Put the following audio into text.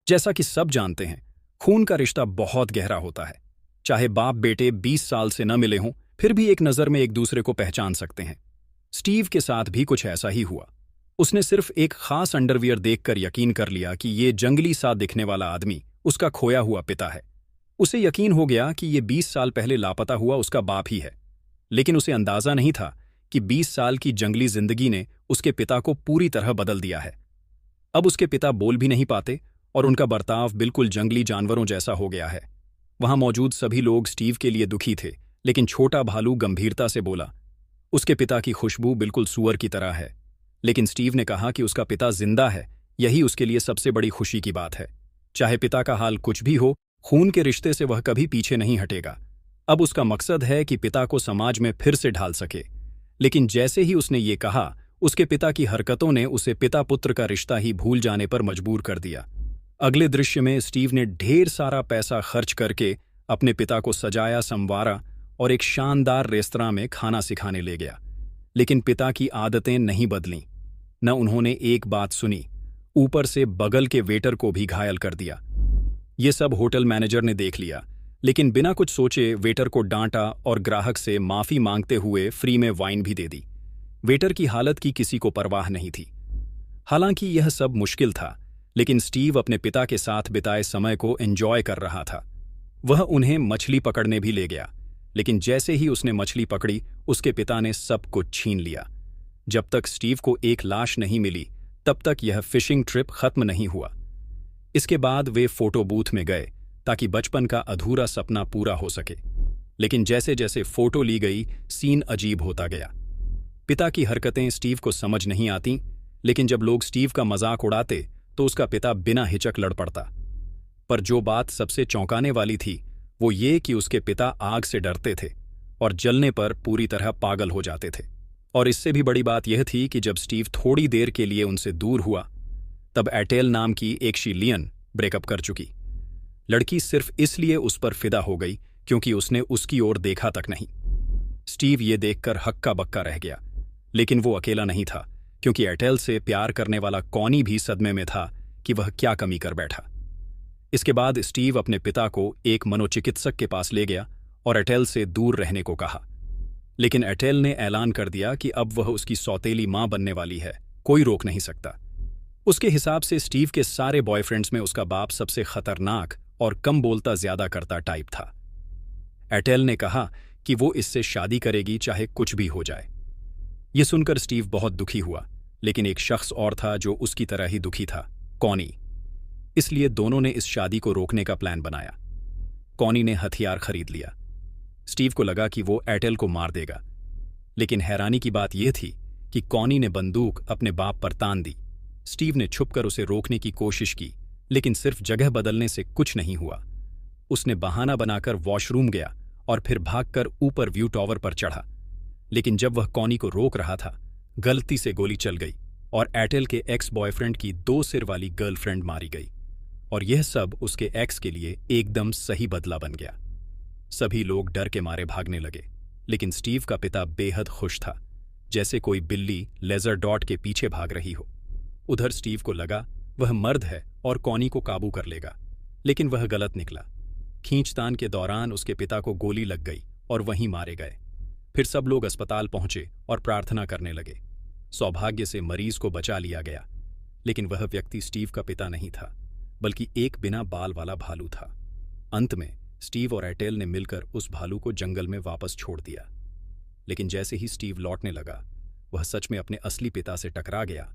जैसा कि सब जानते हैं, खून का रिश्ता बहुत गहरा होता है। चाहे बाप बेटे 20 साल से न मिले हों, फिर भी एक नज़र में एक दूसरे को पहचान सकते हैं। स्टीव के साथ भी कुछ ऐसा ही हुआ। उसने सिर्फ एक खास अंडरवियर देखकर यकीन कर लिया कि ये जंगली सा दिखने वाला आदमी उसका खोया हुआ पिता है। उसे यकीन हो गया कि ये 20 साल पहले लापता हुआ उसका बाप ही है। लेकिन उसे अंदाजा नहीं था कि 20 साल की जंगली जिंदगी ने उसके पिता को पूरी तरह बदल दिया है। अब उसके पिता बोल भी नहीं पाते और उनका बर्ताव बिल्कुल जंगली जानवरों जैसा हो गया है। वहां मौजूद सभी लोग स्टीव के लिए दुखी थे, लेकिन छोटा भालू गंभीरता से बोला, उसके पिता की खुशबू बिल्कुल सूअर की तरह है। लेकिन स्टीव ने कहा कि उसका पिता जिंदा है, यही उसके लिए सबसे बड़ी खुशी की बात है। चाहे पिता का हाल कुछ भी हो, खून के रिश्ते से वह कभी पीछे नहीं हटेगा। अब उसका मकसद है कि पिता को समाज में फिर से ढाल सके। लेकिन जैसे ही उसने ये कहा, उसके पिता की हरकतों ने उसे पिता पुत्र का रिश्ता ही भूल जाने पर मजबूर कर दिया। अगले दृश्य में स्टीव ने ढेर सारा पैसा खर्च करके अपने पिता को सजाया संवारा और एक शानदार रेस्तरां में खाना सिखाने ले गया। लेकिन पिता की आदतें नहीं बदलीं। न उन्होंने एक बात सुनी, ऊपर से बगल के वेटर को भी घायल कर दिया। ये सब होटल मैनेजर ने देख लिया, लेकिन बिना कुछ सोचे वेटर को डांटा और ग्राहक से माफी मांगते हुए फ्री में वाइन भी दे दी। वेटर की हालत की किसी को परवाह नहीं थी। हालांकि यह सब मुश्किल था, लेकिन स्टीव अपने पिता के साथ बिताए समय को एंजॉय कर रहा था। वह उन्हें मछली पकड़ने भी ले गया, लेकिन जैसे ही उसने मछली पकड़ी, उसके पिता ने सब कुछ छीन लिया। जब तक स्टीव को एक लाश नहीं मिली, तब तक यह फिशिंग ट्रिप खत्म नहीं हुआ। इसके बाद वे फोटो बूथ में गए ताकि बचपन का अधूरा सपना पूरा हो सके। लेकिन जैसे जैसे फोटो ली गई, सीन अजीब होता गया। पिता की हरकतें स्टीव को समझ नहीं आती, लेकिन जब लोग स्टीव का मजाक उड़ाते तो उसका पिता बिना हिचक लड़ पड़ता। पर जो बात सबसे चौंकाने वाली थी, वो ये कि उसके पिता आग से डरते थे और जलने पर पूरी तरह पागल हो जाते थे। और इससे भी बड़ी बात यह थी कि जब स्टीव थोड़ी देर के लिए उनसे दूर हुआ, तब एटेल नाम की एक शिलियन ब्रेकअप कर चुकी। लड़की सिर्फ इसलिए उस पर फिदा हो गई क्योंकि उसने उसकी ओर देखा तक नहीं। स्टीव ये देखकर हक्का बक्का रह गया, लेकिन वो अकेला नहीं था, क्योंकि एटेल से प्यार करने वाला कॉनी भी सदमे में था कि वह क्या कमी कर बैठा। इसके बाद स्टीव अपने पिता को एक मनोचिकित्सक के पास ले गया और एटेल से दूर रहने को कहा। लेकिन एटेल ने ऐलान कर दिया कि अब वह उसकी सौतेली मां बनने वाली है, कोई रोक नहीं सकता। उसके हिसाब से स्टीव के सारे बॉयफ्रेंड्स में उसका बाप सबसे खतरनाक और कम बोलता ज्यादा करता टाइप था। एटेल ने कहा कि वो इससे शादी करेगी चाहे कुछ भी हो जाए। ये सुनकर स्टीव बहुत दुखी हुआ, लेकिन एक शख्स और था जो उसकी तरह ही दुखी था, कॉनी। इसलिए दोनों ने इस शादी को रोकने का प्लान बनाया। कॉनी ने हथियार खरीद लिया। स्टीव को लगा कि वो एटेल को मार देगा, लेकिन हैरानी की बात यह थी कि कॉनी ने बंदूक अपने बाप पर तान दी। स्टीव ने छुपकर उसे रोकने की कोशिश की, लेकिन सिर्फ जगह बदलने से कुछ नहीं हुआ। उसने बहाना बनाकर वॉशरूम गया और फिर भागकर ऊपर व्यू टावर पर चढ़ा। लेकिन जब वह कॉनी को रोक रहा था, गलती से गोली चल गई और एटेल के एक्स बॉयफ्रेंड की 2 सिर वाली गर्लफ्रेंड मारी गई। और यह सब उसके एक्स के लिए एकदम सही बदला बन गया। सभी लोग डर के मारे भागने लगे, लेकिन स्टीव का पिता बेहद खुश था, जैसे कोई बिल्ली लेजर डॉट के पीछे भाग रही हो। उधर स्टीव को लगा वह मर्द है और कॉनी को काबू कर लेगा, लेकिन वह गलत निकला। खींचतान के दौरान उसके पिता को गोली लग गई और वहीं मारे गए। फिर सब लोग अस्पताल पहुंचे और प्रार्थना करने लगे। सौभाग्य से मरीज को बचा लिया गया, लेकिन वह व्यक्ति स्टीव का पिता नहीं था, बल्कि एक बिना बाल वाला भालू था। अंत में स्टीव और एटेल ने मिलकर उस भालू को जंगल में वापस छोड़ दिया। लेकिन जैसे ही स्टीव लौटने लगा, वह सच में अपने असली पिता से टकरा गया